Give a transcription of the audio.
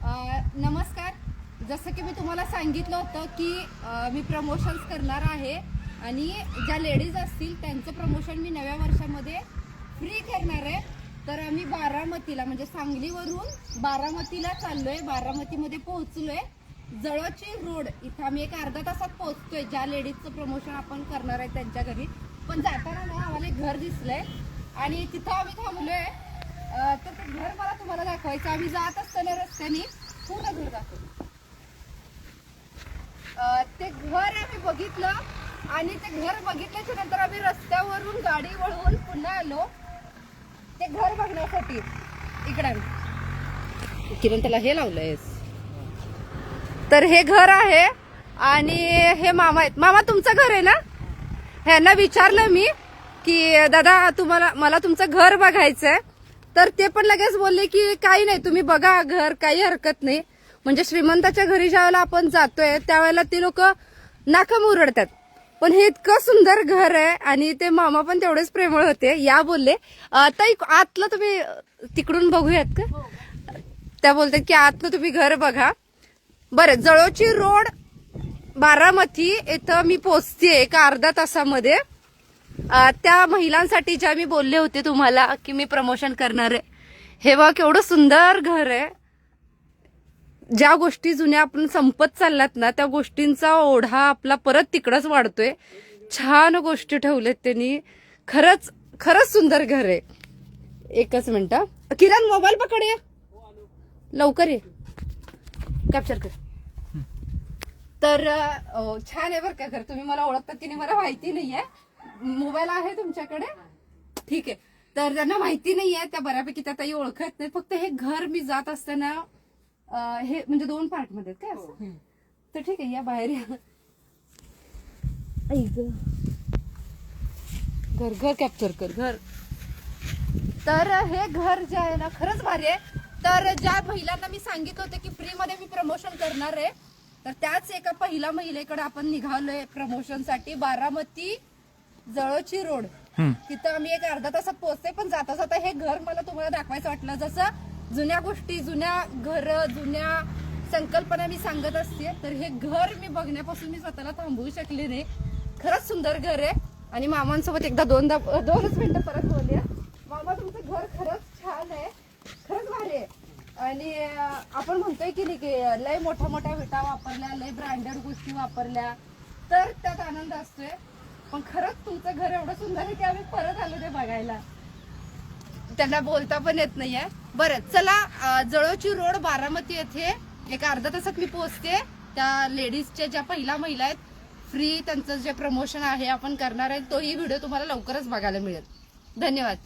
नमस्कार. जसं की मी तुम्हाला सांगितलं होतं की मी प्रमोशन्स करणार आहे आणि ज्या लेडीज असतील त्यांचं प्रमोशन मी नव्या वर्षामध्ये फ्री करणार आहे. तर आम्ही बारामतीला म्हणजे सांगलीवरून बारामतीला चाललोय. बारामतीमध्ये पोहोचलोय. जळोची रोड इथं आम्ही एक अर्धा तासात पोहोचतोय. ज्या लेडीजचं प्रमोशन आपण करणार आहे त्यांच्या घरी. पण जाताना ना आम्हाला एक घर दिसलंय आणि तिथं आम्ही थांबलोय. तर ते घर मला तुम्हाला दाखवायचं. आम्ही जात असताना रस्त्याने पूर्ण घर दाखवलं. ते घर आम्ही बघितलं आणि ते घर बघितल्याच्या नंतर आम्ही रस्त्यावरून गाडी वळवून पुन्हा आलो ते घर बघण्यासाठी. इकडे किरण त्याला हे लावलंय. तर हे घर आहे आणि हे मामा आहेत. मामा तुमचं घर आहे ना? ह्यांना विचारलं मी की दादा मला तुमचं घर बघायचंय. तर ते पण लगेच बोलले की काही नाही तुम्ही बघा घर, काही हरकत नाही. म्हणजे श्रीमंताच्या घरी ज्या वेळेला आपण जातोय त्यावेळेला ते लोक नाकाम उरडतात. पण हे इतकं सुंदर घर आहे आणि ते मामा पण तेवढेच प्रेमळ होते. या बोलले ताई आतलं तुम्ही तिकडून बघूयात का? त्या बोलतात की आतलं तुम्ही घर बघा. बरं, जळोची रोड बारामती इथं मी पोहोचते एका अर्धा तासामध्ये. त्या महिलांसाठी ज्या मी बोलले होते तुम्हाला की मी प्रमोशन करणार आहे. हे बघ केवढं सुंदर घर आहे. ज्या गोष्टी जुन्या आपण संपत चालल्यात ना त्या गोष्टींचा ओढा आपला परत तिकडच वाढतोय. छान गोष्टी ठेवल्यात त्यांनी. खरंच खरंच सुंदर घर आहे. एकच मिनिट किरण मोबाईल पकड ये लवकर ये कॅप्चर कर. तर छान आहे बरं का घर. तुम्ही मला ओळखतात की नाही मला माहिती नाहीये. मोबाईल आहे तुमच्याकडे? ठीक आहे. तर त्यांना माहिती नाहीये त्या बऱ्यापैकी त्या ताई ओळखत नाही. फक्त हे घर मी जात असताना हे म्हणजे 2 पार्ट मध्ये काय असं. तर ठीक आहे या बाहेर या. घर घर कॅप्चर कर घर. तर हे घर जे आहे ना खरंच भारी आहे. तर ज्या महिलांना मी सांगितलं होतं की फ्री मध्ये मी प्रमोशन करणार आहे तर त्याच एका पहिल्या महिलेकडे आपण निघालोय प्रमोशन साठी. बारामती जळोची रोड तिथं आम्ही एक अर्धा तासात पोहोचते. पण जाता जाता हे घर मला तुम्हाला दाखवायचं वाटलं. जसं जुन्या गोष्टी, जुन्या घर, जुन्या संकल्पना मी सांगत असते तर हे घर मी बघण्यापासून मी स्वतःला थांबवू शकले नाही. खरंच सुंदर घर आहे. आणि मामांसोबत एकदा 2च मिनिटं परत बोलूया. मामा तुमचं घर खरंच छान आहे. खरंच भारी आहे. आणि आपण म्हणतोय की नाही की लय मोठ्या मोठ्या विटा वापरल्या, लय ब्रँडेड गोष्टी वापरल्या तर त्यात आनंद असतोय. पण खरंच तुमचं घर एवढं सुंदर आहे की आम्ही परत आलो ते बघायला. त्यांना बोलता पण येत नाहीये. बरं चला, जळोची रोड बारामती येथे एक अर्धा तासात मी पोहोचते. त्या लेडीजच्या ज्या पहिल्या महिला आहेत फ्री त्यांचं जे प्रमोशन आहे आपण करणार आहे तोही व्हिडिओ तुम्हाला लवकरच बघायला मिळेल. धन्यवाद.